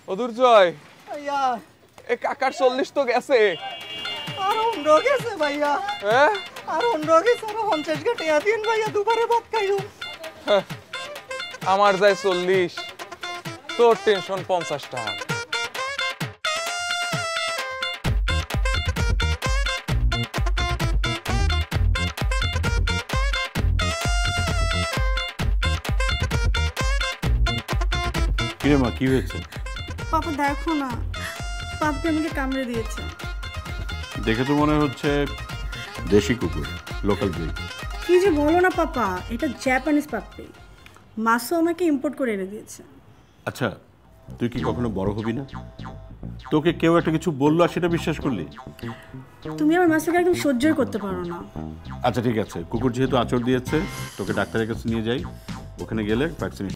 ও দুর্জয়, ভাইয়া এ কাকার 40 তো গেছে। আর 15 গেছে ভাইয়া। হ্যাঁ আর 15 গেছে, আর 50 টাকা দিন ভাইয়া, দুপুরে ভাত খাইও। আমার যায় 40, তোর টেনশন 50 টাকা। কিরে মা, কি হয়েছে? পাপা দেখো না, পাপকে আমাকে কামড়ে দিয়েছে। দেখে তো মনে হচ্ছে দেশি কুকুর, লোকাল ব্রিড। কি যে বলো না পাপা, এটা জাপানিজ পাপ্পি। মাসও আমাকে ইম্পোর্ট করে এনে দিয়েছে। আচ্ছা, তুই কি কখনো বড় হবি না? তোকে কেউ একটা কিছু বললো আর সেটা বিশ্বাস করলি? তুমি আমার মাসকে একদম সহ্যই করতে পারো না। আচ্ছা ঠিক আছে, কুকুর যেহেতু আঁচড় দিয়েছে, তোকে ডাক্তারের কাছে নিয়ে যাই, ওখানে গেলে ভ্যাকসিনেশন